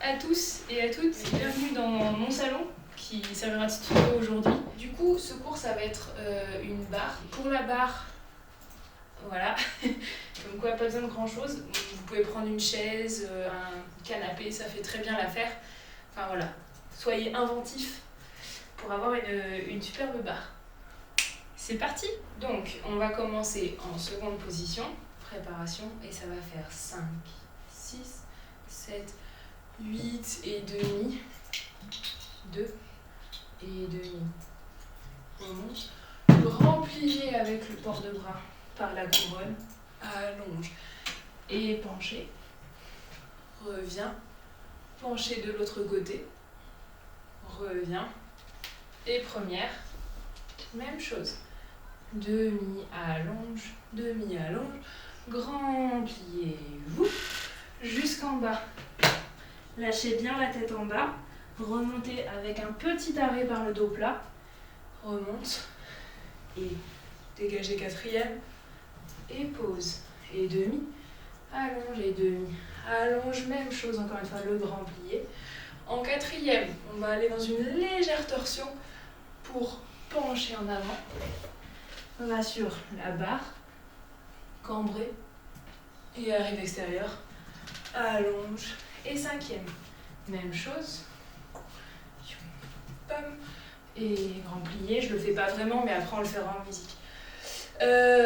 à tous et à toutes, bienvenue dans mon salon qui servira de studio aujourd'hui. Du coup, ce cours ça va être une barre. Pour la barre, voilà, comme quoi pas besoin de grand chose. Vous pouvez prendre une chaise, un canapé, ça fait très bien l'affaire. Enfin voilà, soyez inventifs pour avoir une superbe barre. C'est parti! Donc, on va commencer en seconde position, préparation, et ça va faire 5, 6, 7, 8 et demi, 2 et demi. On monte. Grand plié avec le port de bras par la couronne, allonge et penché. Reviens, penché de l'autre côté, reviens. Et première, même chose. Demi-allonge, grand plié, jusqu'en bas. Lâchez bien la tête en bas, remontez avec un petit arrêt par le dos plat, remonte et dégagez quatrième et pause. Et demi, allonge, même chose encore une fois, le grand plié. En quatrième, on va aller dans une légère torsion pour pencher en avant. On va sur la barre, cambré et arrive extérieur, allonge et cinquième. Même chose, et grand plié, je le fais pas vraiment mais après on le fera en musique.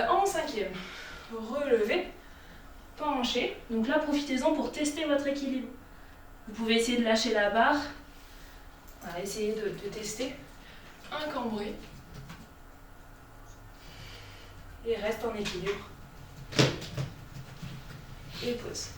En cinquième, relevé, penché, donc là profitez-en pour tester votre équilibre. Vous pouvez essayer de lâcher la barre, voilà, essayez de tester, un cambré, et reste en équilibre. Et pause.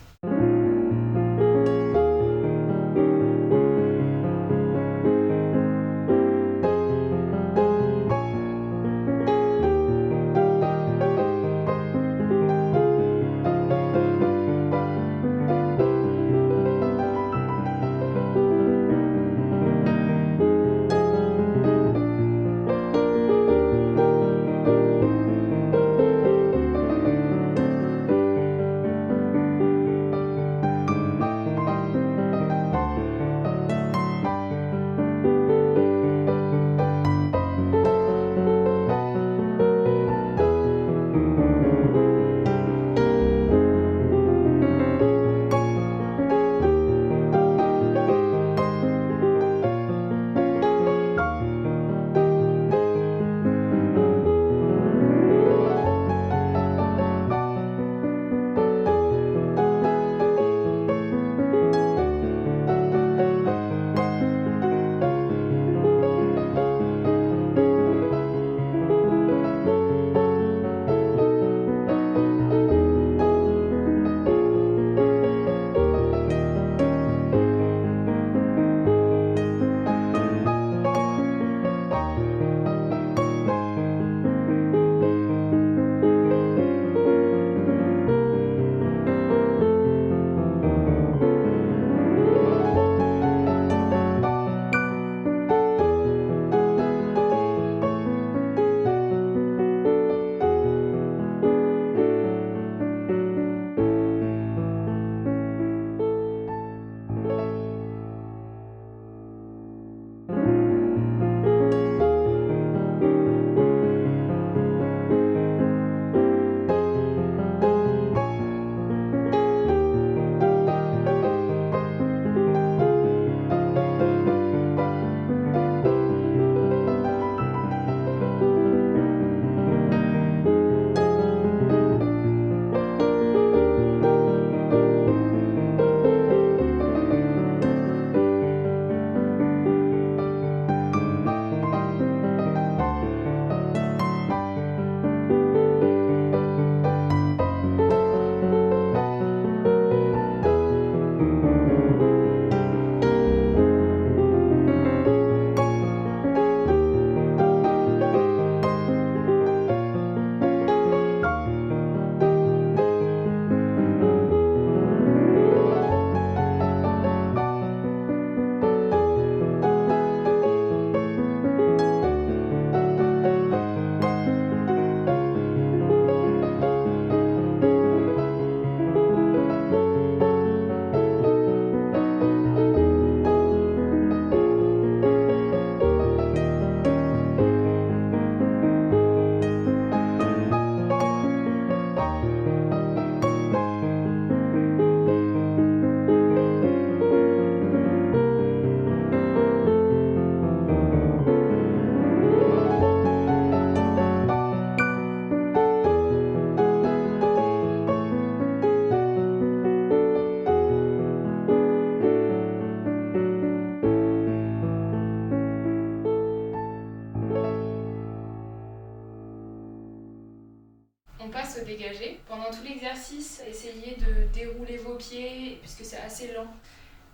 assez lent.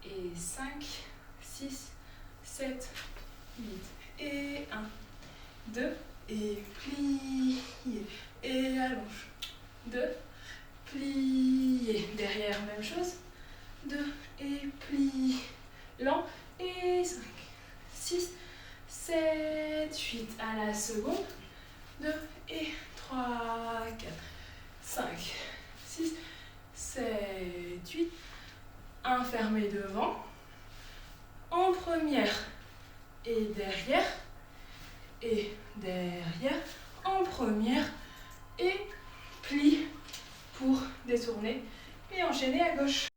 Et 5, 6, 7, 8. Et 1, 2. Et plier. Et allonge. 2. Plier. Derrière, même chose. 2. Et plier. Lent. Et 5, 6, 7, 8. À la seconde. 2 et 3, 4, 5, 6, 7, 8. Un fermé devant. En première. Et derrière. Et derrière. En première. Et plie pour détourner. Et enchaîner à gauche.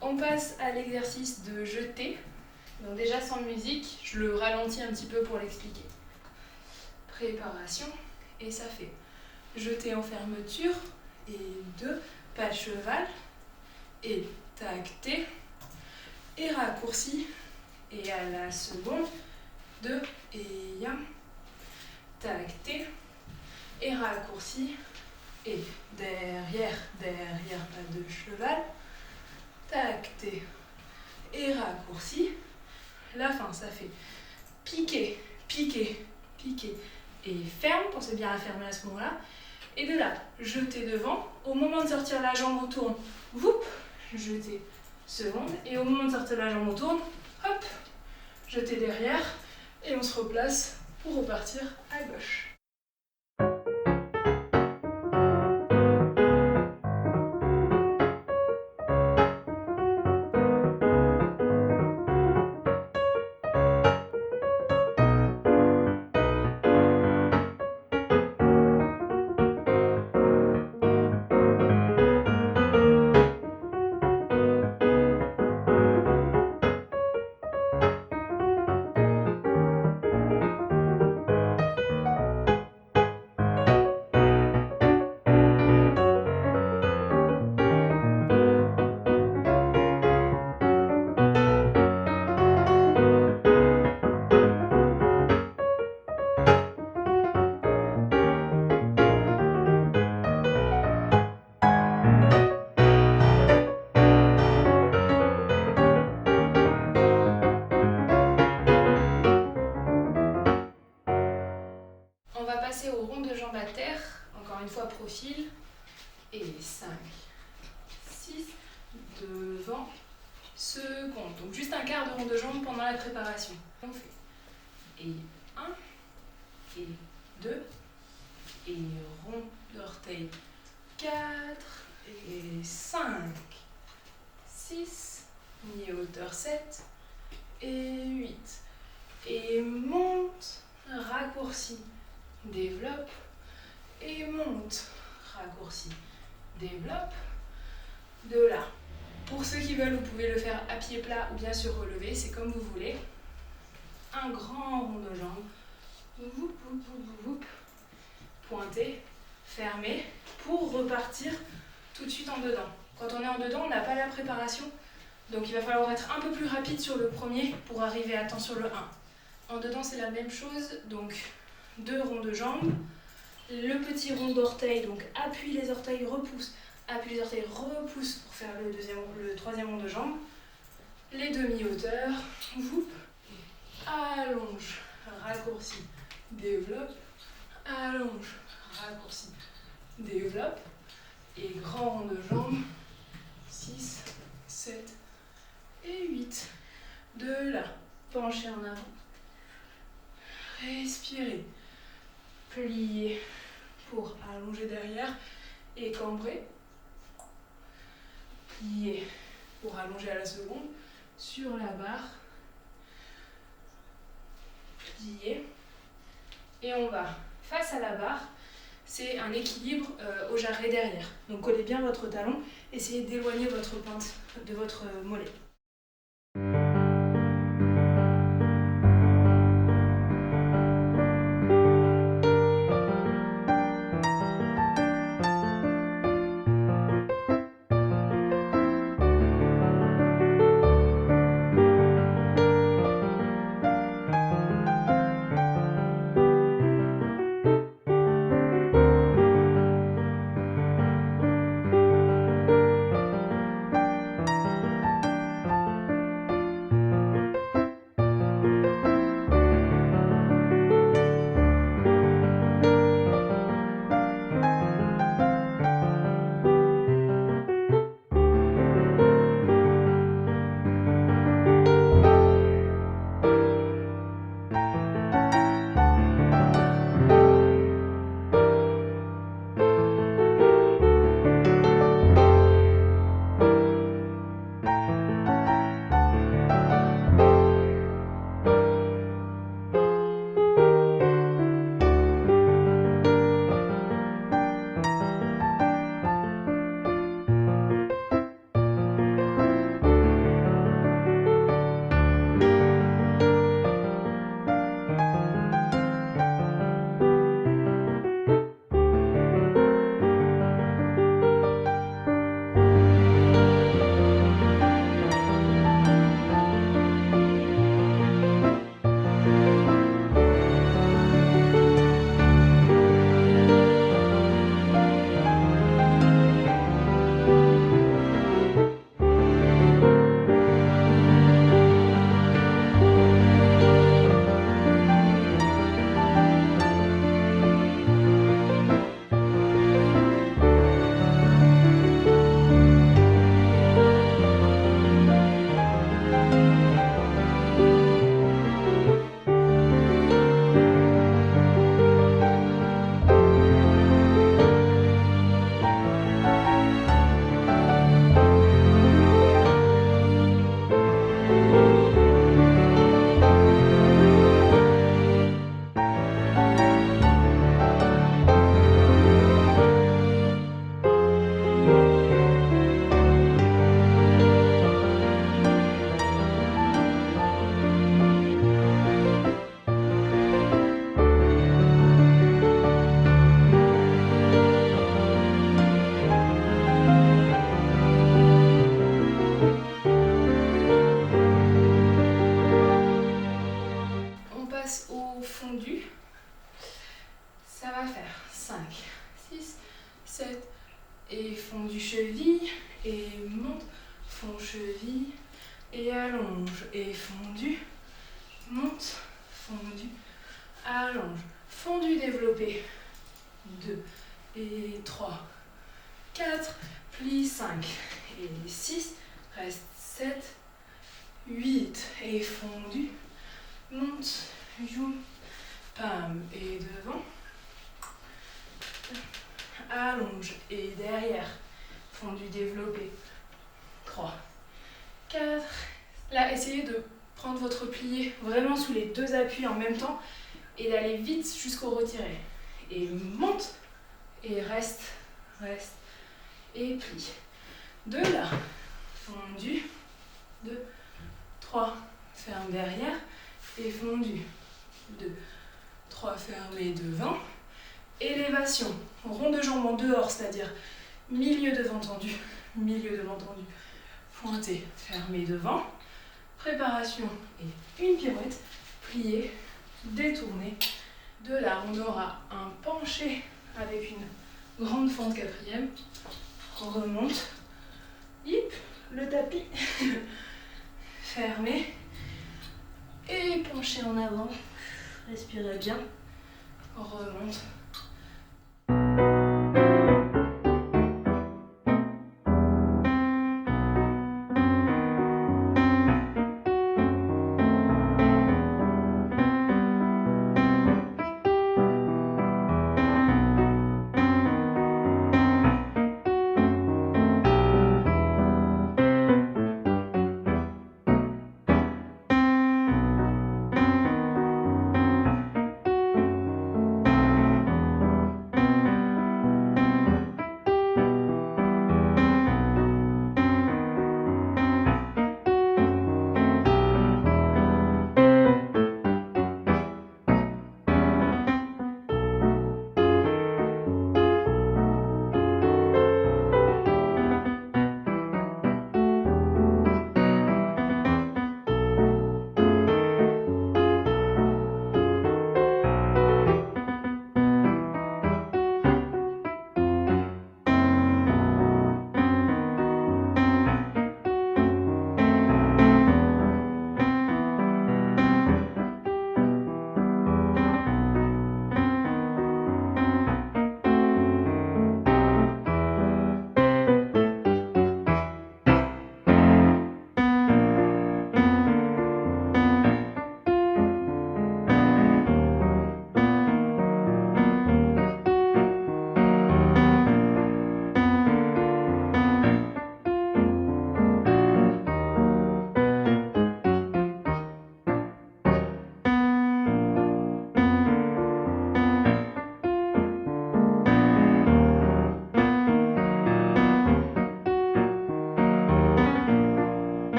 On passe à l'exercice de jeter. Donc déjà sans musique, je le ralentis un petit peu pour l'expliquer. Préparation, et ça fait jeter en fermeture, et 2, pas de cheval, et tacté, et raccourci, et à la seconde, 2, et yam, tacté, et raccourci, et derrière, pas de cheval, tacté et raccourci. La fin, ça fait piquer, piquer, piquer et ferme. Pensez bien à fermer à ce moment-là. Et de là, jeter devant. Au moment de sortir la jambe, on tourne. Whoop, jeter seconde. Et au moment de sortir la jambe, on tourne. Hop, jeter derrière. Et on se replace pour repartir à gauche. On va passer au rond de jambes à terre, encore une fois profil, et 5, 6, devant, seconde. Donc juste un quart de rond de jambe pendant la préparation. On fait et 1, et 2, et rond d'orteil, 4, et 5, 6, mi-hauteur 7, et 8, et monte, raccourci, développe, et monte, raccourci, développe, de là. Pour ceux qui veulent, vous pouvez le faire à pied plat ou bien sur relevé, c'est comme vous voulez. Un grand rond de jambe, whoop, whoop, whoop, whoop. Pointé, fermé, pour repartir tout de suite en dedans. Quand on est en dedans, on n'a pas la préparation, donc il va falloir être un peu plus rapide sur le premier pour arriver à temps sur le 1. En dedans, c'est la même chose, donc 2 ronds de jambes, le petit rond d'orteil, donc appuie les orteils, repousse, appuie les orteils, repousse pour faire le troisième rond de jambes, les demi-hauteurs, whoop, allonge, raccourci, développe, allonge, raccourci, développe, et grand rond de jambes, 6, 7 et 8. De là, pencher en avant, respirez, pliez pour allonger derrière et cambrer, pliez pour allonger à la seconde, sur la barre, pliez, et on va face à la barre. C'est un équilibre au jarret derrière. Donc collez bien votre talon, essayez d'éloigner votre pointe de votre mollet. Au fondu, ça va faire 5, 6, 7 et fondu cheville et monte, fond cheville et allonge et fondu, monte, fondu, allonge, fondu développé, 2 et 3, 4, plie 5 et 6, reste 7, 8 et fondu, monte, joue, palme et devant, allonge et derrière, fondu développé, 3, 4, là essayez de prendre votre plié vraiment sous les deux appuis en même temps et d'aller vite jusqu'au retiré, et monte, et reste, reste, et plie, de là, fondu, 2, 3, ferme derrière, et fondu, 2, 3, fermé devant, élévation, rond de jambe en dehors, c'est-à-dire milieu devant tendu, pointé, fermé devant, préparation et une pirouette, plié, détourné, de là on aura un penché avec une grande fente quatrième, on remonte, hip, le tapis, fermé, et penché en avant, Respirez bien. On remonte.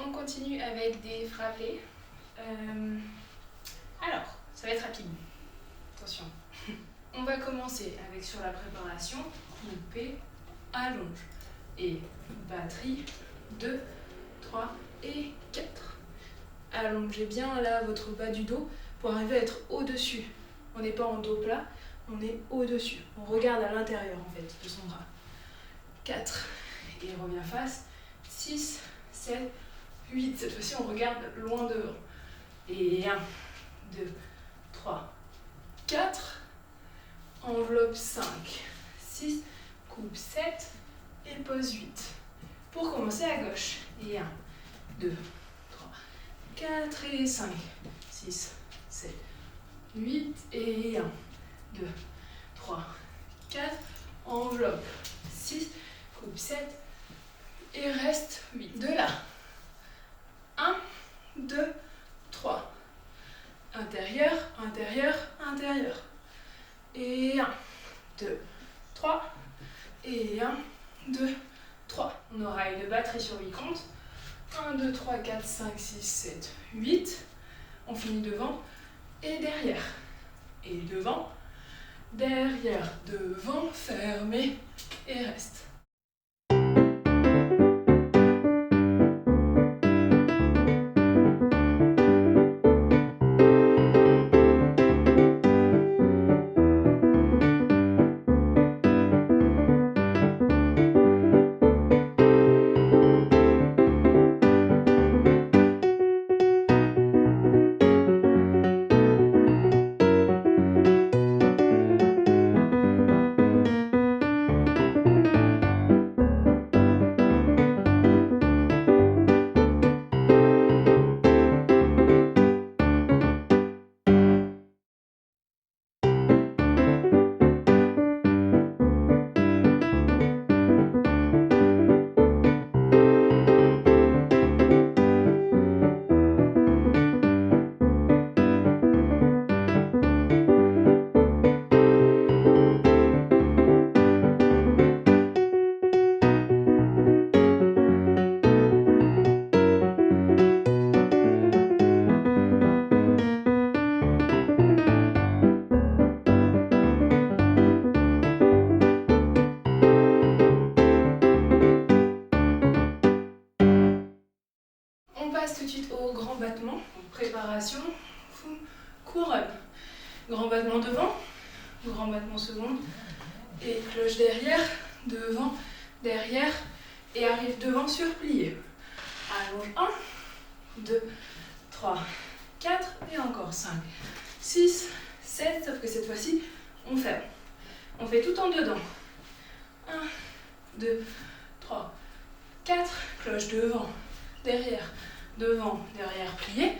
On continue avec des frappés. Alors, ça va être rapide. Attention. On va commencer avec sur la préparation, coupé, allonge. Et batterie, 2, 3 et 4. Allongez bien là votre bas du dos pour arriver à être au-dessus. On n'est pas en dos plat, on est au-dessus. On regarde à l'intérieur en fait de son bras. 4. Et revient face. 6, 7, 8. Cette fois-ci, on regarde loin devant. Et 1, 2, 3, 4. Enveloppe 5, 6, coupe 7 et pose 8. Pour commencer à gauche. Et 1, 2, 3, 4 et 5, 6, 7, 8 et 1, 2, 3, 4. Enveloppe 6, coupe 7 et reste 8. De là. 1, 2, 3. Intérieur, intérieur, intérieur. Et 1, 2, 3. Et 1, 2, 3. On aura une batterie sur 8 comptes. 1, 2, 3, 4, 5, 6, 7, 8. On finit devant et derrière. Et devant, derrière, devant, fermé et reste. suite au grand battement. Préparation, couronne. Grand battement devant, grand battement second. Et cloche derrière, devant, derrière. Et arrive devant sur plié. Allonge 1, 2, 3, 4 et encore 5, 6, 7, sauf que cette fois-ci, on ferme. On fait tout en dedans. 1, 2, 3, 4, cloche devant, derrière, plié,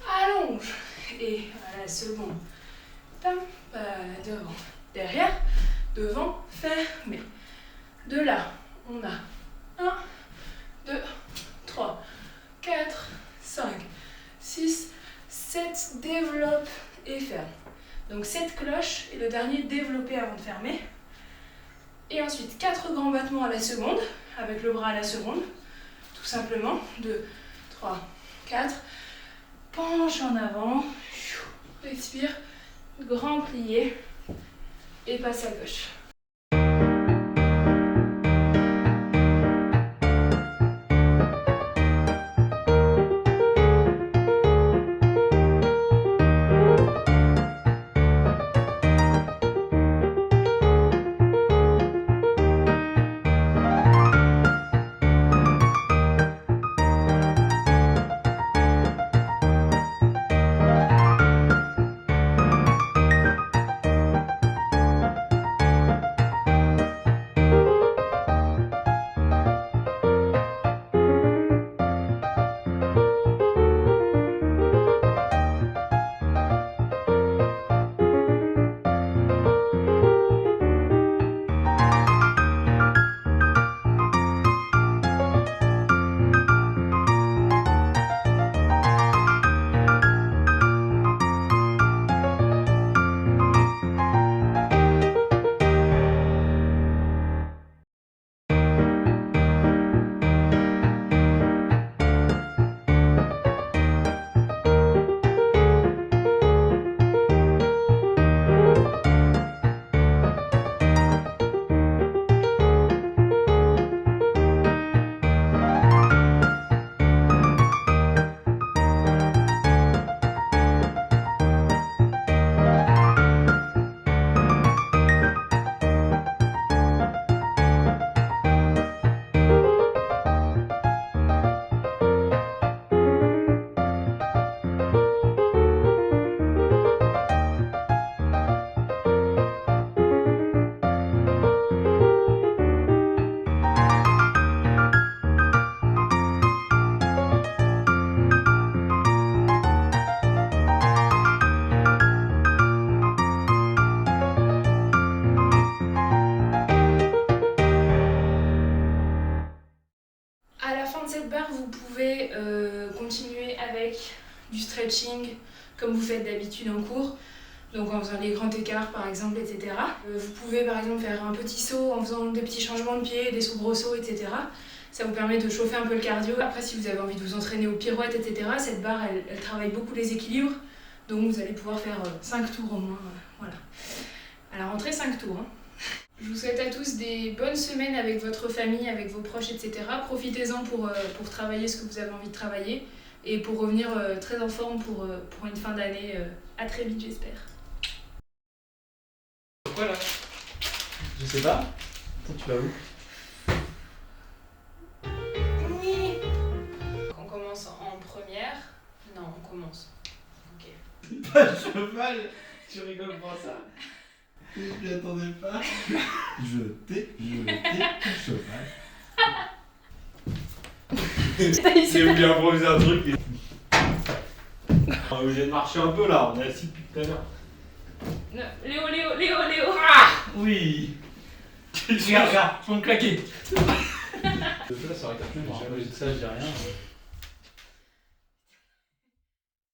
allonge. Et à la seconde, devant, derrière, devant, fermé. De là, on a 1, 2, 3, 4, 5, 6, 7, développe et ferme. Donc 7 cloches et le dernier développé avant de fermer. Et ensuite 4 grands battements à la seconde, avec le bras à la seconde, tout simplement. 2, 3, 4, penche en avant, respire, grand plié et passe à gauche. Vous pouvez continuer avec du stretching comme vous faites d'habitude en cours, donc en faisant les grands écarts par exemple, etc. Vous pouvez par exemple faire un petit saut en faisant des petits changements de pied, des soubresauts, etc. Ça vous permet de chauffer un peu le cardio. Après, si vous avez envie de vous entraîner aux pirouettes, etc., cette barre elle travaille beaucoup les équilibres, donc vous allez pouvoir faire 5 tours au moins. Voilà. À la rentrée, 5 tours. Hein. Je vous souhaite à tous des bonnes semaines avec votre famille, avec vos proches, etc. Profitez-en pour travailler ce que vous avez envie de travailler et pour revenir très en forme pour une fin d'année. À très vite, j'espère. Pourquoi là? Je sais pas. Toi, tu vas où? On commence en première. Non, on commence. Ok. Pas de cheval. Tu rigoles pour ça? Je m'y attendais pas. Je t'ai cheval. J'ai voulu improviser un truc. On est obligé de marcher un peu là, on est assis depuis tout à l'heure. Léo. Ah oui. Regarde, je vais me claquer. Là, ça aurait été plus, ça, je dis rien.